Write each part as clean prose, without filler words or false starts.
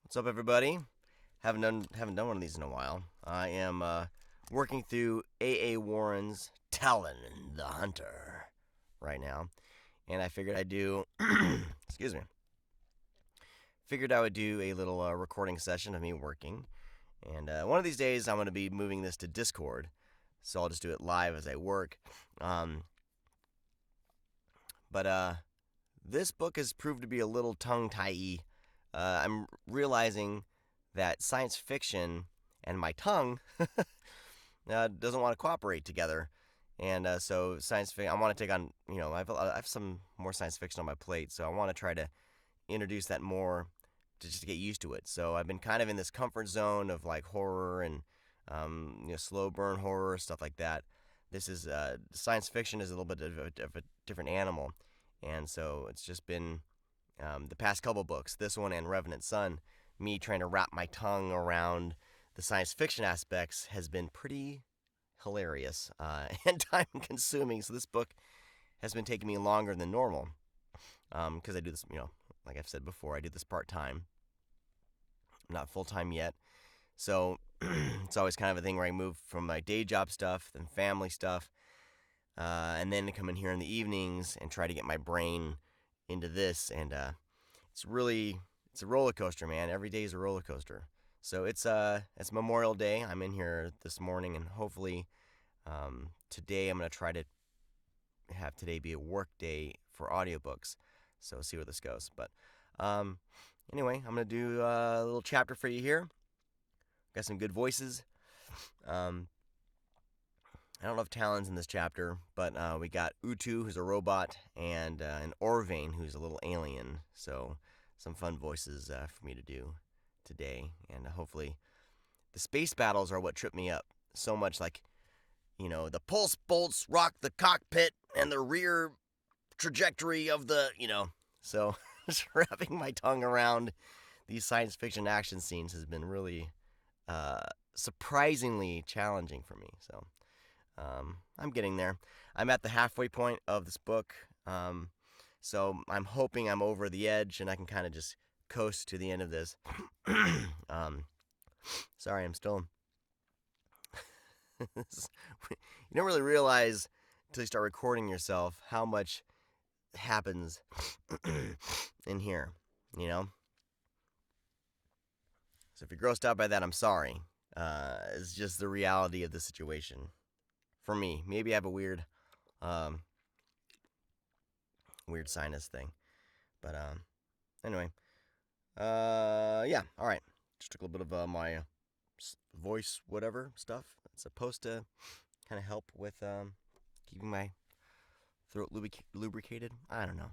What's up, everybody? Haven't done one of these in a while. I am working through A. Warren's Talon the Hunter right now, and I figured I'd do. Excuse me. Figured I would do a little recording session of me working, and one of these days I'm going to be moving this to Discord, so I'll just do it live as I work. But this book has proved to be a little tongue-tie-y. I'm realizing that science fiction and my tongue doesn't want to cooperate together. And so science fiction, I want to take on, I have some more science fiction on my plate, so I want to try to introduce that more to just get used to it. So I've been kind of in this comfort zone of like horror and slow burn horror, stuff like that. This is science fiction is a little bit of a different animal, and so it's just been the past couple books, this one and Revenant Sun, me trying to wrap my tongue around the science fiction aspects has been pretty hilarious and time consuming. So this book has been taking me longer than normal because I do this, like I've said before, I do this part time, not full time yet. So it's always kind of a thing where I move from my day job stuff, then family stuff, and then come in here in the evenings and try to get my brain into this. And it's a roller coaster, man. Every day is a roller coaster. So it's Memorial Day. I'm in here this morning, and hopefully today I'm gonna try to have today be a work day for audiobooks. So see where this goes. But anyway, I'm gonna do a little chapter for you here. Got some good voices. I don't know if Talon's in this chapter, but we got Utu, who's a robot, and an Orvane, who's a little alien. So some fun voices for me to do today, and hopefully the space battles are what trip me up so much. Like, the pulse bolts rock the cockpit and the rear trajectory of the, So just wrapping my tongue around these science fiction action scenes has been really surprisingly challenging for me. So I'm getting there. I'm at the halfway point of this book. So I'm hoping I'm over the edge and I can kind of just coast to the end of this. Sorry, I'm still. You don't really realize until you start recording yourself how much happens in here, So if you're grossed out by that, I'm sorry. It's just the reality of the situation. For me, maybe I have a weird sinus thing. But anyway, yeah, all right. Just took a little bit of my voice, whatever stuff. It's supposed to kind of help with keeping my throat lubricated. I don't know.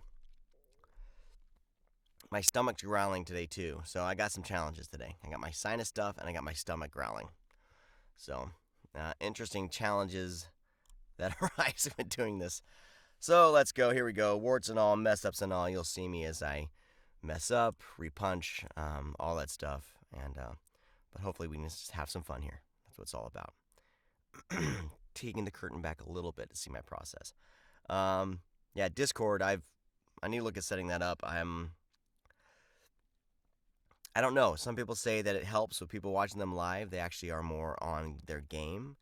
My stomach's growling today too, so I got some challenges today. I got my sinus stuff and I got my stomach growling. So interesting challenges that arise when doing this. So let's go. Here we go. Warts and all, mess ups and all. You'll see me as I mess up, repunch, all that stuff. And but hopefully we can just have some fun here. That's what it's all about. Taking the curtain back a little bit to see my process. Yeah, Discord. I need to look at setting that up. I don't know. Some people say that it helps with people watching them live. They actually are more on their game.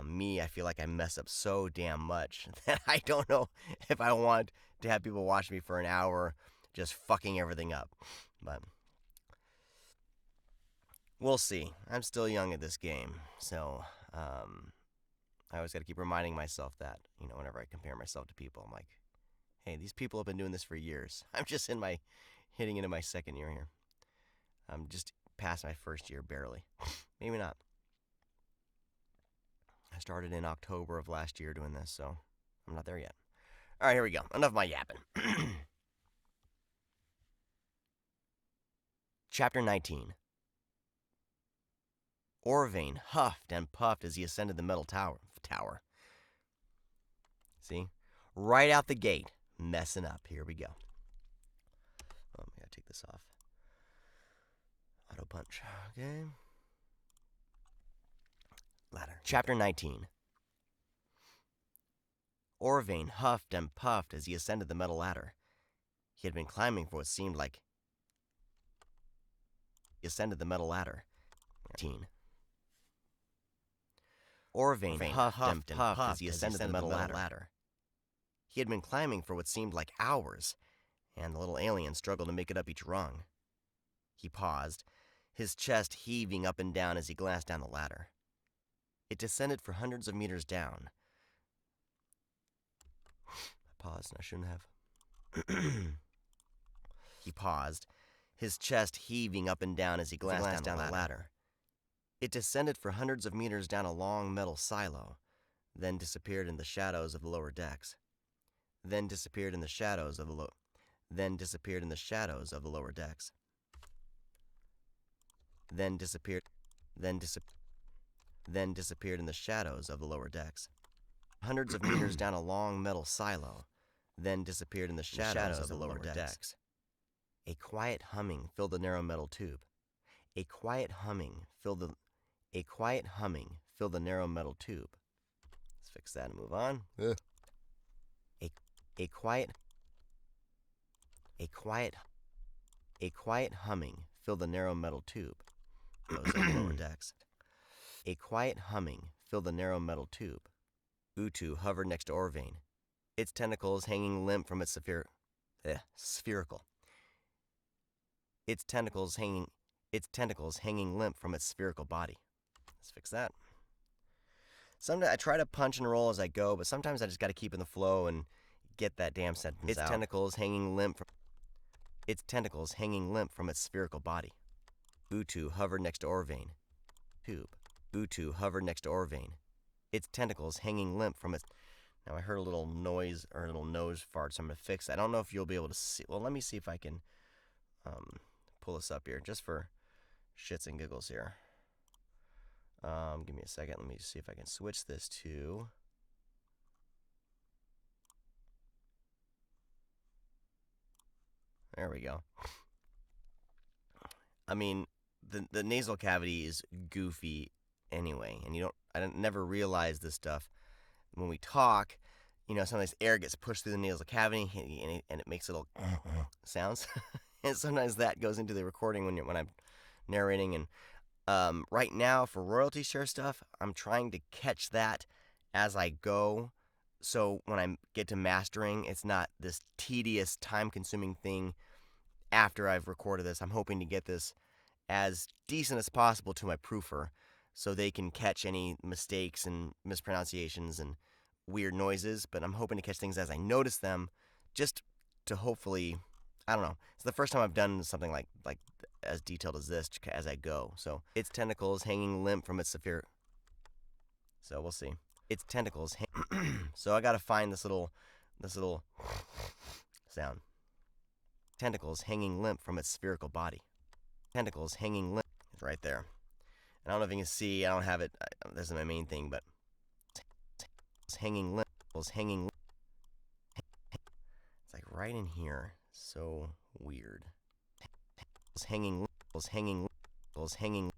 Me, I feel like I mess up so damn much that I don't know if I want to have people watch me for an hour just fucking everything up. But we'll see. I'm still young at this game, so I always got to keep reminding myself that, whenever I compare myself to people, I'm like, hey, these people have been doing this for years. I'm just hitting into my second year here. I'm just past my first year, barely. Maybe not. I started in October of last year doing this, so I'm not there yet. All right, here we go. Enough of my yapping. Chapter 19. Orvane huffed and puffed as he ascended the metal tower. See? Right out the gate. Messing up. Here we go. Oh, I gotta take this off. Auto punch. Okay. Ladder. Chapter 19. Orvane huffed and puffed as he ascended the metal ladder. He had been climbing for what seemed like ascended the metal ladder. Orvain huffed and puffed as he ascended the metal ladder. He had been climbing for what seemed like hours, and the little alien struggled to make it up each rung. He paused, his chest heaving up and down as he glanced down the ladder. It descended for hundreds of meters down. I paused, and I shouldn't have. He paused, his chest heaving up and down as he glanced down the ladder. It descended for hundreds of meters down a long metal silo, then disappeared in the shadows of the lower decks. Then disappeared in the shadows of the lower decks. Then disappeared in the shadows of the lower decks. Then disappeared in the shadows of the lower decks. Hundreds of meters down a long metal silo, then disappeared in the shadows of the lower decks. A quiet humming filled the narrow metal tube. A quiet humming filled the narrow metal tube. Let's fix that and move on. A quiet humming filled the narrow metal tube. Those are the lower decks. A quiet humming filled the narrow metal tube. Utu hovered next to Orvain, its tentacles hanging limp from its spherical. Its tentacles hanging limp from its spherical body. Let's fix that. Sometimes I try to punch and roll as I go, but sometimes I just got to keep in the flow and get that damn sentence out. Its tentacles hanging limp from its spherical body. Utu hovered next to Orvain. Utu hovered next to Orvain, its tentacles hanging limp from its... Now I heard a little noise, or a little nose fart, so I'm going to fix it. I don't know if you'll be able to see... Well, let me see if I can pull this up here, just for shits and giggles here. Give me a second. Let me see if I can switch this to... There we go. I mean, the nasal cavity is goofy anyway, and I never realize this stuff. When we talk, sometimes air gets pushed through the nasal cavity, and it makes little sounds. And sometimes that goes into the recording when I'm narrating. And right now, for royalty share stuff, I'm trying to catch that as I go. So when I get to mastering, it's not this tedious, time-consuming thing after I've recorded this. I'm hoping to get this as decent as possible to my proofer so they can catch any mistakes and mispronunciations and weird noises. But I'm hoping to catch things as I notice them, just to hopefully, I don't know. It's the first time I've done something like as detailed as this as I go. So its tentacles hanging limp from its sphere. So we'll see. Its tentacles. So I gotta find this little sound. Tentacles hanging limp from its spherical body. Tentacles hanging limp. It's right there. And I don't know if you can see. I don't have it. This is my main thing, but hanging limp. Hanging limp. It's like right in here. So weird. Hanging limp. Hanging limp. Hanging.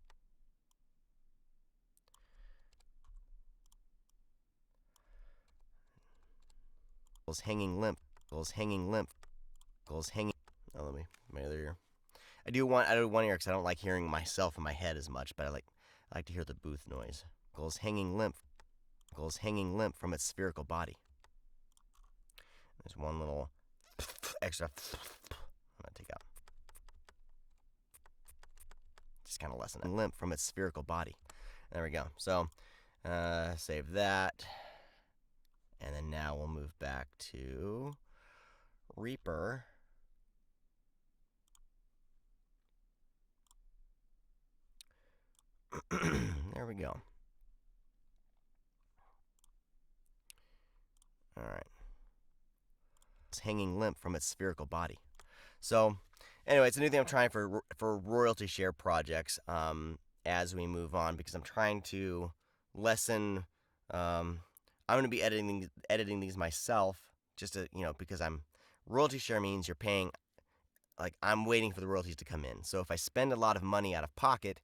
Hanging limp. Hanging limp. Hanging. Oh, let me my other ear. I do one ear because I don't like hearing myself in my head as much, but I like to hear the booth noise. Hanging limp from its spherical body. There's one little extra I'm gonna take out. Just kind of lessen it. Limp from its spherical body. There we go. So save that, and then now we'll move back to Reaper. There we go. All right. It's hanging limp from its spherical body. So, anyway, it's a new thing I'm trying for royalty share projects as we move on, because I'm trying to lessen. I'm going to be editing these myself, just to, because royalty share means you're paying. Like, I'm waiting for the royalties to come in. So if I spend a lot of money out of pocket,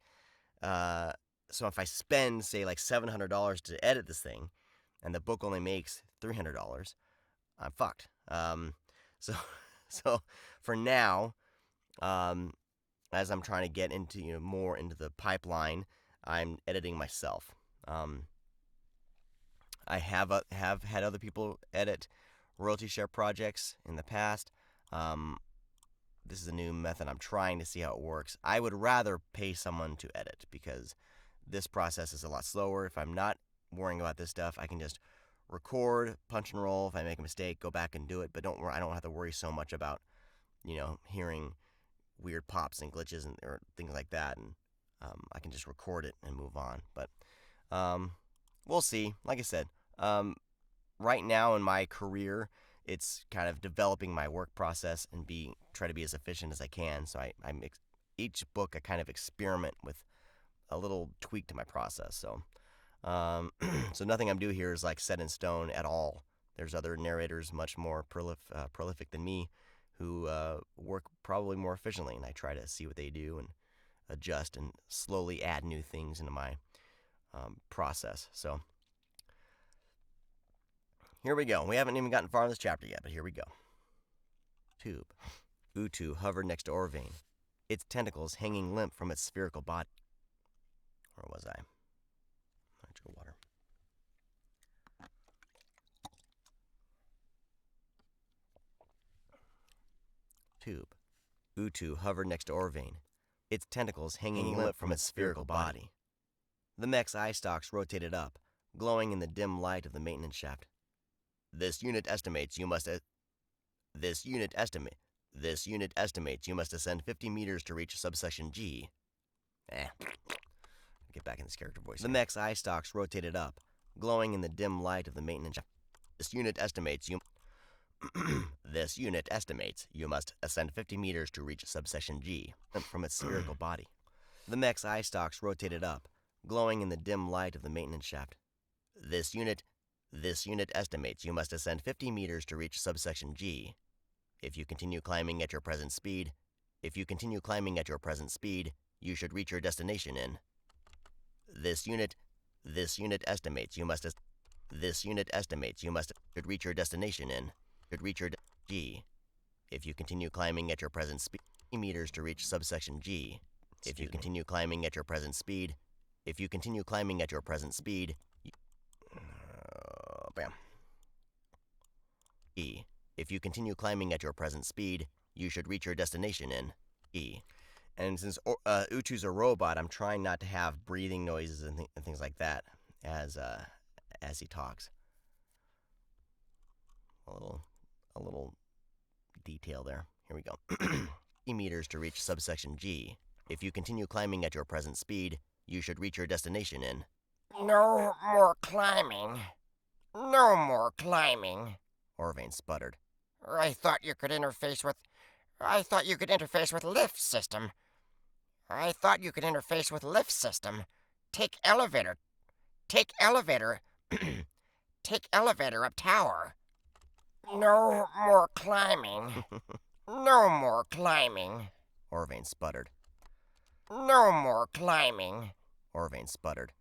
so if I spend, say, like $700 to edit this thing, and the book only makes $300, I'm fucked. So for now, as I'm trying to get into more into the pipeline, I'm editing myself. I have had other people edit royalty share projects in the past. This is a new method. I'm trying to see how it works. I would rather pay someone to edit because this process is a lot slower. If I'm not worrying about this stuff, I can just record, punch and roll. If I make a mistake, go back and do it. But I don't have to worry so much about hearing weird pops and glitches or things like that. And I can just record it and move on. But we'll see. Like I said, right now in my career, it's kind of developing my work process and try to be as efficient as I can. So each book I kind of experiment with a little tweak to my process. So so nothing I'm doing here is like set in stone at all. There's other narrators much more prolific than me who work probably more efficiently, and I try to see what they do and adjust and slowly add new things into my process. So here we go. We haven't even gotten far in this chapter yet, but here we go. Tube. Utu hovered next to Orvain, its tentacles hanging limp from its spherical body. Where was I? Drink water. Tube. Utu hovered next to Orvain, its tentacles hanging limp from its spherical body. The mech's eye stalks rotated up, glowing in the dim light of the maintenance shaft. This unit estimates you must ascend 50 meters to reach subsection G. Get back in this character voice. The mech's eye stalks rotated up, glowing in the dim light of the maintenance shaft. This unit estimates you must ascend 50 meters to reach subsection G from its spherical body. The mech's eye stalks rotated up, glowing in the dim light of the maintenance shaft. This unit estimates you must ascend 50 meters to reach subsection G. If you continue climbing at your present speed, you should reach your destination in. This unit estimates you must reach your destination in. G. If you continue climbing at your present speed, meters to reach subsection G. If you continue climbing at your present speed, bam. E. If you continue climbing at your present speed, you should reach your destination in E. And since Utu's a robot, I'm trying not to have breathing noises and things like that as he talks. A little detail there. Here we go. Meters to reach subsection G. If you continue climbing at your present speed, you should reach your destination in. No more climbing. No more climbing. Orvain sputtered. I thought you could interface with lift system. Take elevator. Take elevator up tower. No more climbing. No more climbing. Orvain sputtered. No more climbing. Orvain sputtered.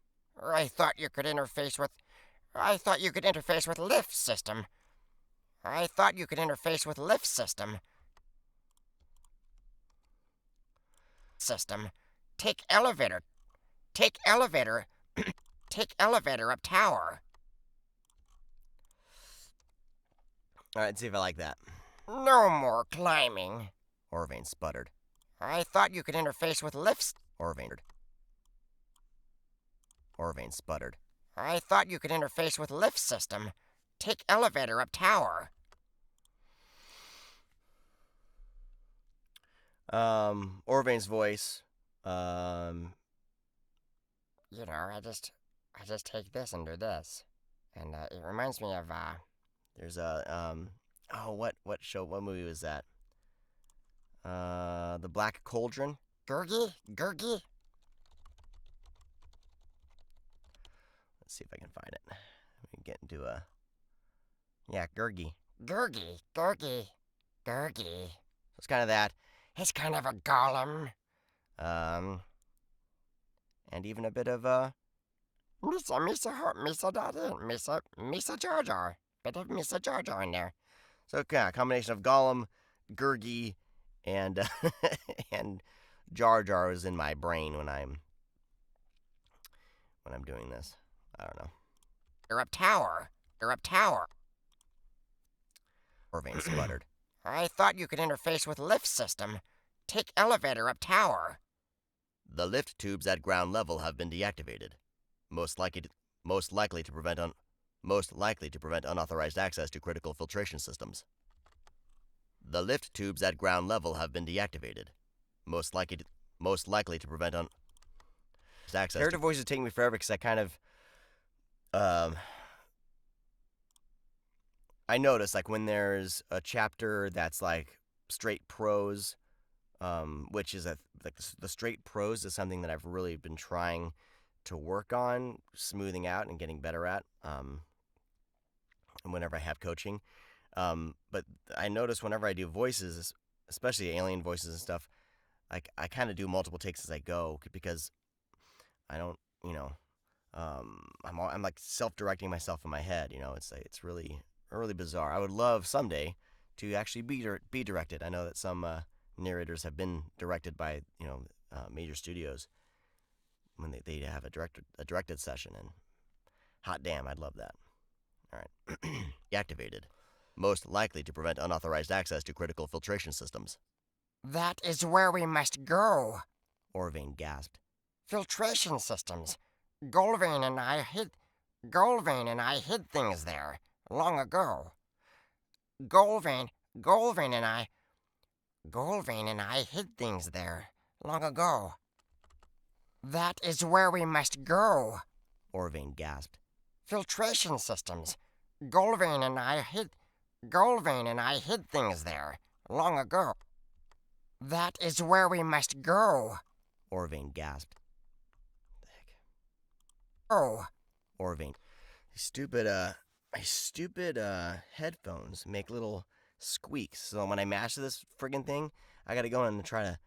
I thought you could interface with lift system. Take elevator. Take elevator up tower. All right, let's see if I like that. No more climbing. Orvain sputtered. I thought you could interface with lifts. Orvain sputtered. I thought you could interface with lift system. Take elevator up tower. Orvain's voice. I just take this and do this, and it reminds me of There's a what movie was that? The Black Cauldron. Gurgi. Let's see if I can find it. Let me get into Gurgi. Gurgi. It's kind of that. It's kind of a golem. And even a bit of Misa Jar Jar. Bit of Misa Jar Jar in there. So yeah, a combination of Gollum, Gurgi, and and Jar Jar is in my brain when I'm doing this. I don't know. You're up tower. You're up tower. Orvain sputtered. I thought you could interface with lift system. Take elevator up tower. The lift tubes at ground level have been deactivated. Most likely to prevent unauthorized access to critical filtration systems. The lift tubes at ground level have been deactivated. Most likely to prevent access. Character voices take me forever because I kind of I notice like when there's a chapter that's like straight prose, which is the straight prose is something that I've really been trying to work on, smoothing out and getting better at. Whenever I have coaching, but I notice whenever I do voices, especially alien voices and stuff, like I kind of do multiple takes as I go because I don't, I'm like self-directing myself in my head. It's really bizarre. I would love someday to actually be directed. I know that some narrators have been directed by major studios when they have a directed session, and hot damn, I'd love that. All right, deactivated. Most likely to prevent unauthorized access to critical filtration systems. That is where we must go. Orvain gasped. Filtration systems. Golvain and I hid things there long ago. Golvain and I hid things there long ago. That is where we must go. Orvain gasped. Filtration systems. Golvain and I hid things there long ago. That is where we must go. Orvain gasped. What the heck? Oh. Orvain. My stupid headphones make little squeaks. So when I master this friggin' thing, I gotta go in and try to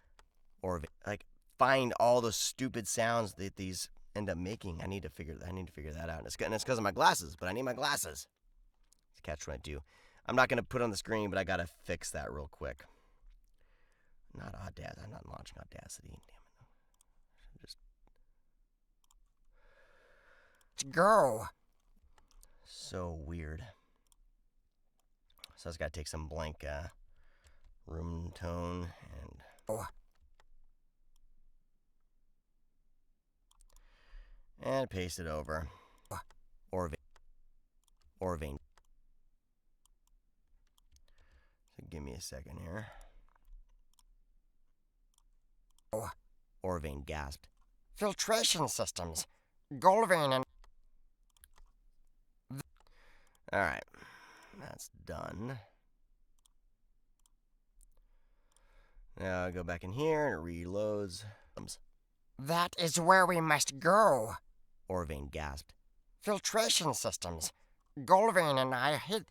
find all the stupid sounds that these end up making. I need to figure that out. And it's because of my glasses, but I need my glasses. It's catch-22. I'm not gonna put it on the screen, but I gotta fix that real quick. Not Audacity. I'm not launching Audacity. Damn it. Just go. So weird. So I just gotta take some blank room tone and paste it over. Orvain. So give me a second here. Orvain gasped. Filtration systems. Golvain and... Alright. That's done. Now I go back in here and it reloads. That is where we must go. Orvain gasped. Filtration systems. Golvain and I hid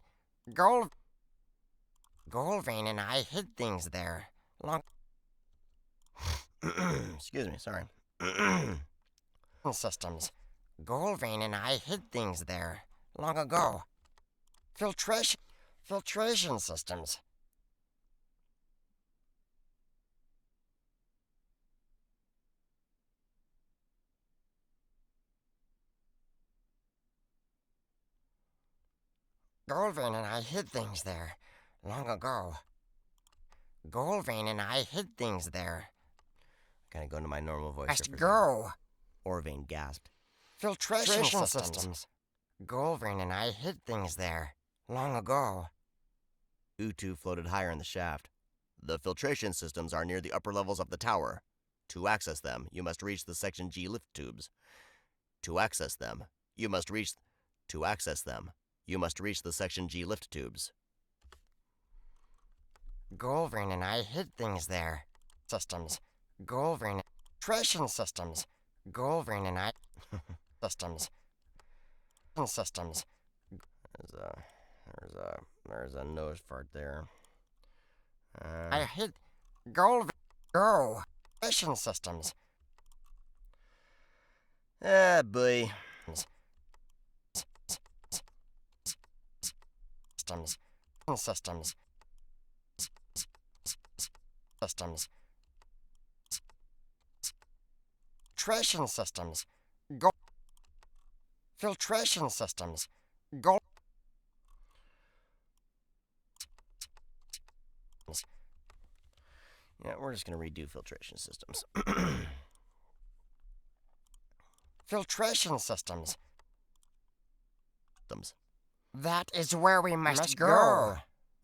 things there long... Excuse me, sorry. systems. Golvain and I hid things there long ago. Filtration systems. Golvain and I hid things there long ago. Golvain and I hid things there. Gotta go into my normal voice. Must go. Orvain gasped. Filtration systems. Golvain and I hid things there long ago. Utu floated higher in the shaft. The filtration systems are near the upper levels of the tower. To access them, you must reach the Section G lift tubes. To access them, you must reach the Section G lift tubes. Golvain and I hid things there. Systems. Golvain. Filtration systems. Golvain and I... systems. Systems. There's a nose fart there. I hid... Golvain... Go. Filtration systems. Ah, boy. Systems. Systems. Systems. Filtration systems. Go. Filtration systems. Go. Yeah, we're just going to redo filtration systems. Filtration systems. Systems. That is where we must go.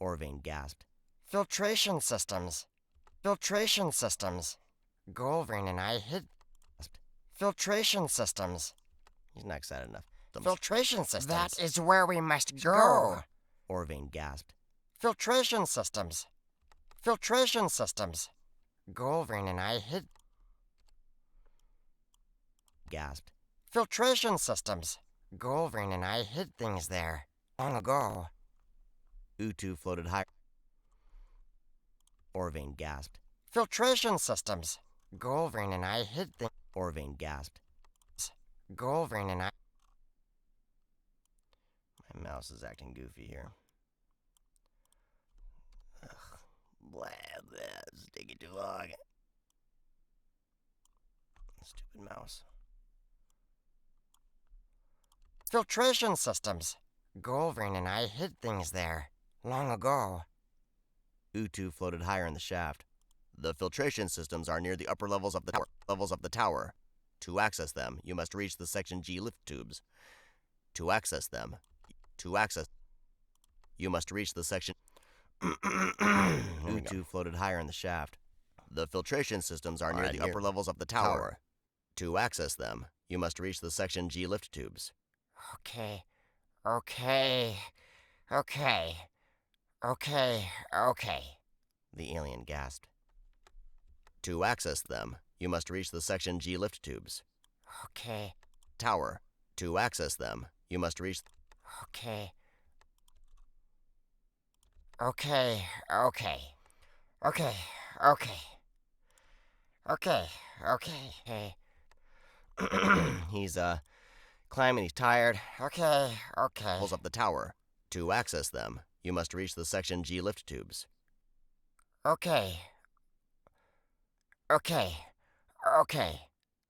Orvain gasped. Filtration systems. Filtration systems. Golvin and I hid. Filtration systems. He's not excited enough. Filtration systems. That is where we must go. Orvain gasped. Filtration systems. Filtration systems. Golvin and I hid. Gasped. Filtration systems. Golvin and I hid things there long ago. Utu floated higher. Orvain gasped. Filtration systems. Golvin and I hid things. Orvain gasped. Golvin and I. My mouse is acting goofy here. Ugh. Blah, blah. It's taking too long. Stupid mouse. Filtration systems. Golvin and I hid things there long ago. Utu floated higher in the shaft. The filtration systems are near the upper levels of the tower. To access them, you must reach the Section G lift tubes. To access them, you must reach the Section... Utu floated higher in the shaft. The filtration systems are near the upper levels of the tower. To access them, you must reach the Section G lift tubes. Okay. The alien gasped. To access them, you must reach the Section G lift tubes. Okay. Tower. To access them, you must reach... Okay. He's, climbing, he's tired. Okay. Pulls up the tower. To access them, you must reach the Section G lift tubes. Okay.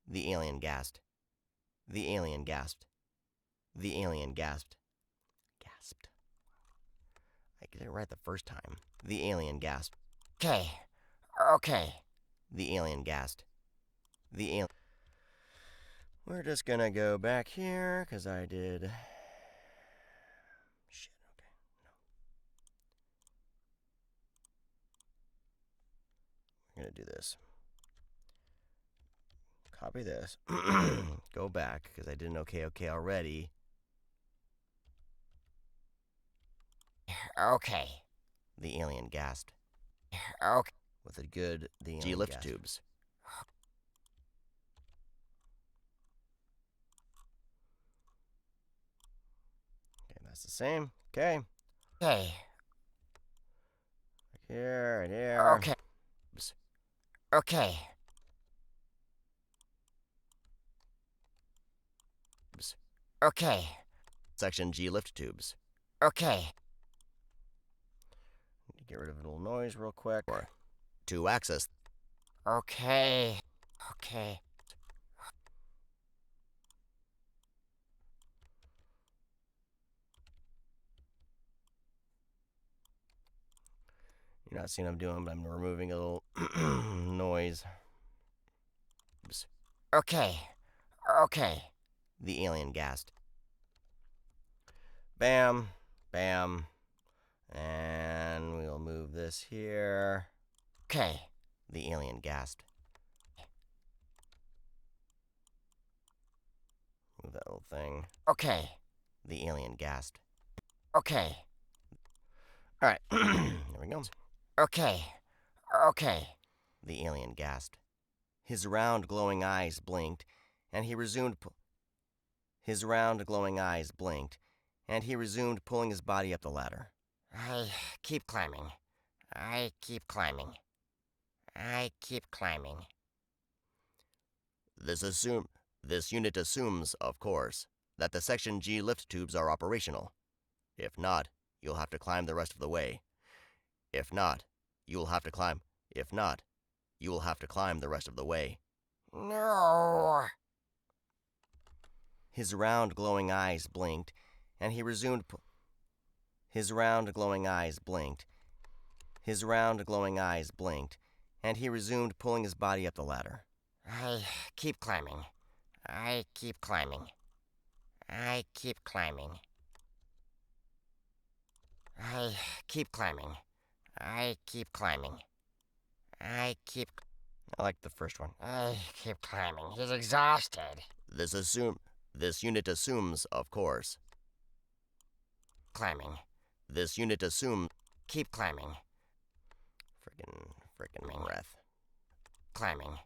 The alien gasped. The alien gasped. The alien gasped. Gasped. I get it right the first time. The alien gasped. Okay. The alien gasped. The alien... We're just gonna go back here, because I did... Shit, okay. No. We're gonna do this. Copy this. Go back, because I did an okay already. Okay. The alien gasped. Okay. With a good... The G lift tubes. Okay, that's the same. Okay. Here and here. Okay. Section G lift tubes. Okay. Get rid of a little noise real quick. To access. Okay. You're not seeing what I'm doing, but I'm removing a little noise. Okay. The alien gasped. Bam. Bam. And we'll move this here. Okay. The alien gasped. Move that little thing. Okay. The alien gasped. Okay. Alright. There we go. Okay. The alien gasped. His round glowing eyes blinked, and he resumed pulling his body up the ladder. I keep climbing. This unit assumes, of course, that the Section G lift tubes are operational. If not, you'll have to climb the rest of the way. If not, you will have to climb the rest of the way. No. His round, glowing eyes blinked, and he resumed. His round, glowing eyes blinked. His round, glowing eyes blinked, and he resumed pulling his body up the ladder. I keep climbing. I keep climbing. I keep climbing. I keep climbing. I keep climbing. I keep. I like the first one. I keep climbing. He's exhausted. This unit assumes, of course. Climbing. This unit assumes. Keep climbing. Frickin' breath. Climbing.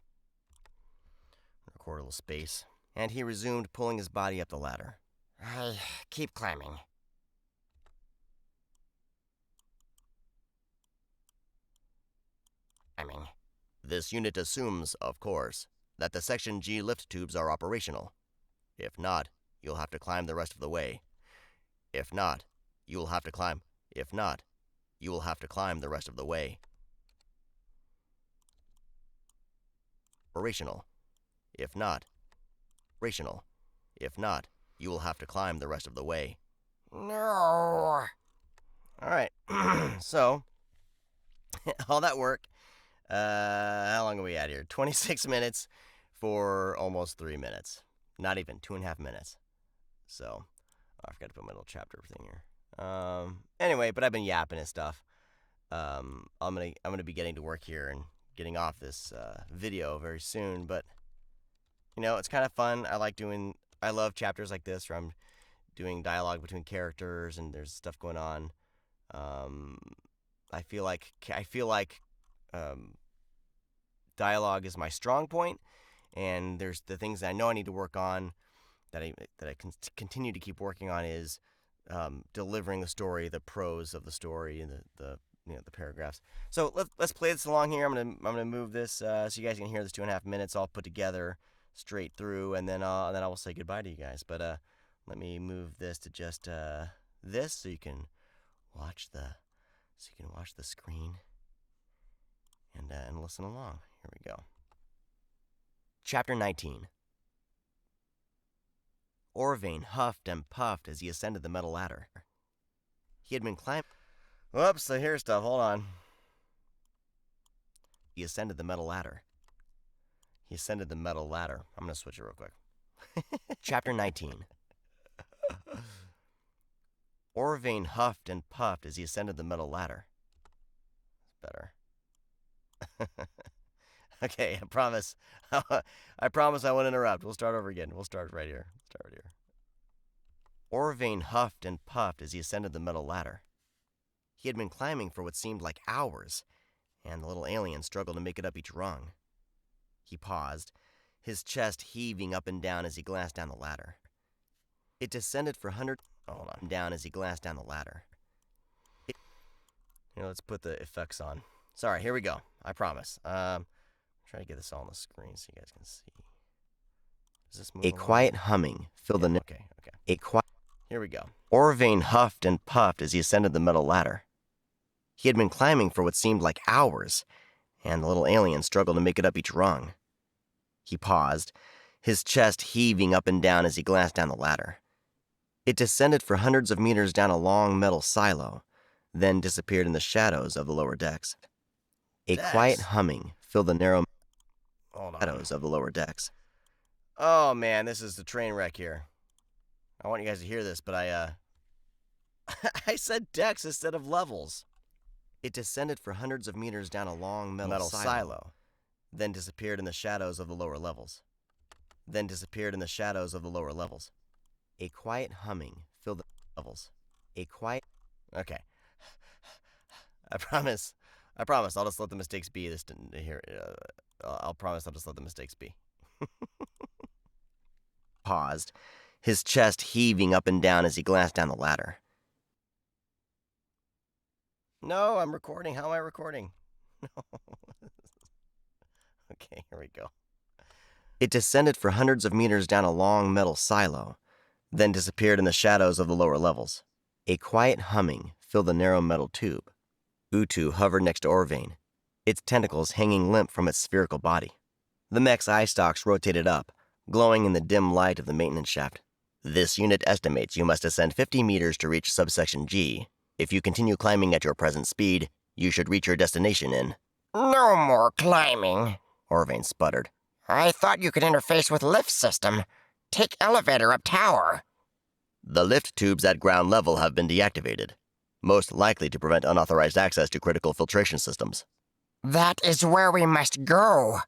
Record a little space. And he resumed pulling his body up the ladder. I keep climbing. Climbing. This unit assumes, of course, that the Section G lift tubes are operational. If not, you'll have to climb the rest of the way. If not, you will have to climb. If not, you will have to climb the rest of the way. Operational. If not, rational. If not, you will have to climb the rest of the way. No. All right. So, all that work. How long are we at here? 26 minutes for almost 3 minutes. Not even 2.5 minutes. So, I forgot to put my little chapter thing here. Anyway, but I've been yapping and stuff. I'm gonna be getting to work here and getting off this video very soon. But you know, it's kind of fun. I love chapters like this where I'm doing dialogue between characters and there's stuff going on. I feel like dialogue is my strong point, and there's the things that I know I need to work on that I can continue to keep working on is delivering the story, the prose of the story, and the paragraphs. So let's play this along here. I'm gonna move this so you guys can hear this 2.5 minutes all put together straight through, and then I will say goodbye to you guys. But let me move this to just this so you can watch the screen and listen along. Here we go. Chapter 19. Orvain huffed and puffed as he ascended the metal ladder. He had been climbing. Whoops, I hear stuff. Hold on. He ascended the metal ladder. I'm going to switch it real quick. Chapter 19. Orvain huffed and puffed as he ascended the metal ladder. That's better. Okay, I promise. I promise I won't interrupt. We'll start over again. We'll start right here. Orvain huffed and puffed as he ascended the metal ladder. He had been climbing for what seemed like hours, and the little alien struggled to make it up each rung. He paused, his chest heaving up and down as he glanced down the ladder. It descended for hundreds. Hold on. Down as he glanced down the ladder. Let's put the effects on. Sorry, here we go. I promise. Try to get this all on the screen so you guys can see. Does this move A along? quiet humming filled the. Okay. A quiet. Here we go. Orvain huffed and puffed as he ascended the metal ladder. He had been climbing for what seemed like hours, and the little alien struggled to make it up each rung. He paused, his chest heaving up and down as he glanced down the ladder. It descended for hundreds of meters down a long metal silo, then disappeared in the shadows of the lower decks. A quiet humming filled the narrow shadows of the lower decks. Oh man, this is the train wreck here. I want you guys to hear this, but I said decks instead of levels. It descended for hundreds of meters down a long metal silo, then disappeared in the shadows of the lower levels. A quiet humming filled the levels. Okay. I promise. I'll just let the mistakes be. I'll promise I'll just let the mistakes be. Paused, his chest heaving up and down as he glanced down the ladder. No, I'm recording. How am I recording? No. Okay, here we go. It descended for hundreds of meters down a long metal silo, then disappeared in the shadows of the lower levels. A quiet humming filled the narrow metal tube. Utu hovered next to Orvain, its tentacles hanging limp from its spherical body. The mech's eye stalks rotated up, glowing in the dim light of the maintenance shaft. This unit estimates you must ascend 50 meters to reach subsection G. If you continue climbing at your present speed, you should reach your destination in. No more climbing, Orvain sputtered. I thought you could interface with lift system. Take elevator up tower. The lift tubes at ground level have been deactivated, most likely to prevent unauthorized access to critical filtration systems. That is where we must go.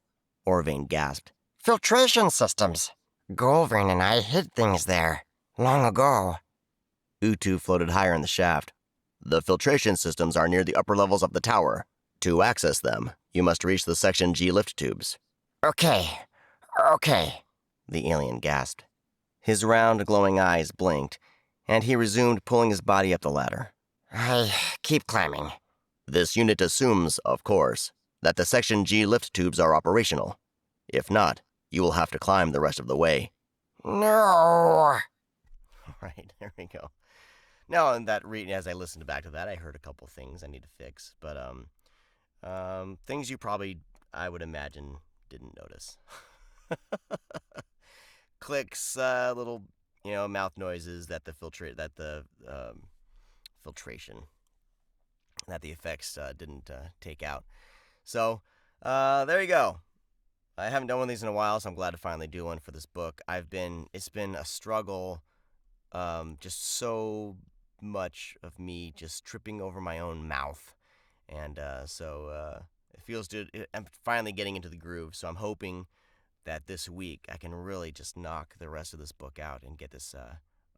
Orvain gasped. Filtration systems. Golvin and I hid things there, long ago. Utu floated higher in the shaft. The filtration systems are near the upper levels of the tower. To access them, you must reach the Section G lift tubes. Okay, The alien gasped. His round, glowing eyes blinked, and he resumed pulling his body up the ladder. I keep climbing. This unit assumes, of course, that the Section G lift tubes are operational. If not, you will have to climb the rest of the way. No. Right, there we go. Now, in that as I listened back to that, I heard a couple things I need to fix, but things you probably, I would imagine, didn't notice. Clicks, little, mouth noises that the filtration, that the effects didn't take out. So, there you go. I haven't done one of these in a while, so I'm glad to finally do one for this book. It's been a struggle, just so much of me just tripping over my own mouth. And so it feels good. I'm finally getting into the groove, so I'm hoping that this week I can really just knock the rest of this book out and get this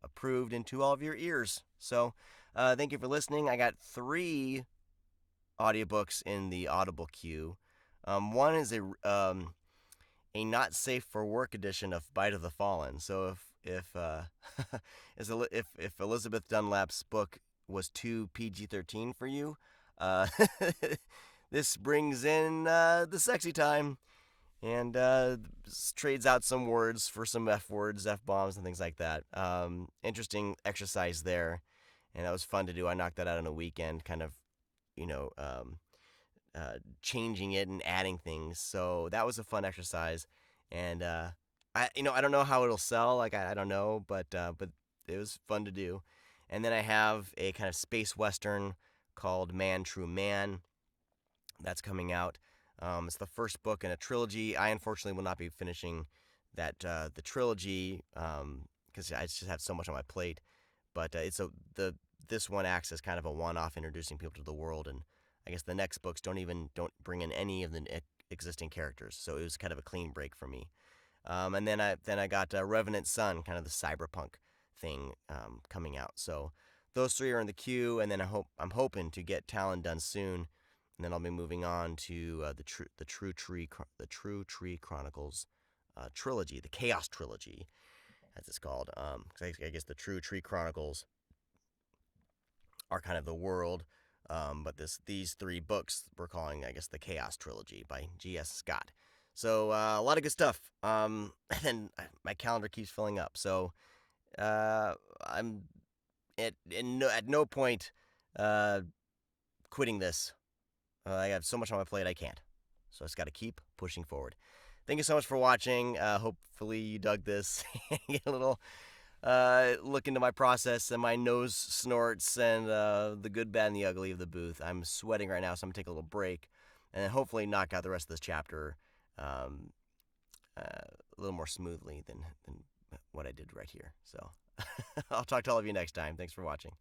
approved into all of your ears. So thank you for listening. I got 3 audiobooks in the Audible queue. One is a not safe for work edition of Bite of the Fallen. So if Elizabeth Dunlap's book was too PG-13 for you, this brings in the sexy time and trades out some words for some F words, F bombs, and things like that. Interesting exercise there, and that was fun to do. I knocked that out in a weekend, kind of, changing it and adding things. So that was a fun exercise, and I don't know how it'll sell. Like I don't know, but it was fun to do. And then I have a kind of space western called Man True Man that's coming out. It's the first book in a trilogy. I unfortunately will not be finishing the trilogy because I just have so much on my plate. But this one acts as kind of a one-off, introducing people to the world, and I guess the next books don't bring in any of the existing characters. So it was kind of a clean break for me. And then I got Revenant Sun, kind of the cyberpunk thing coming out. So those 3 are in the queue, and then I'm hoping to get TALON done soon, and then I'll be moving on to the True Tree Chronicles trilogy, the Chaos trilogy, as it's called. Cause I guess the True Tree Chronicles are kind of the world, but these 3 books we're calling, I guess, the Chaos trilogy by G.S. Scott. So a lot of good stuff. And my calendar keeps filling up. So I'm at no point quitting this. I have so much on my plate I can't. So I just got to keep pushing forward. Thank you so much for watching. Hopefully you dug this. Get a little look into my process and my nose snorts and the good, bad, and the ugly of the booth. I'm sweating right now, so I'm going to take a little break and then hopefully knock out the rest of this chapter a little more smoothly than what I did right here. So I'll talk to all of you next time. Thanks for watching.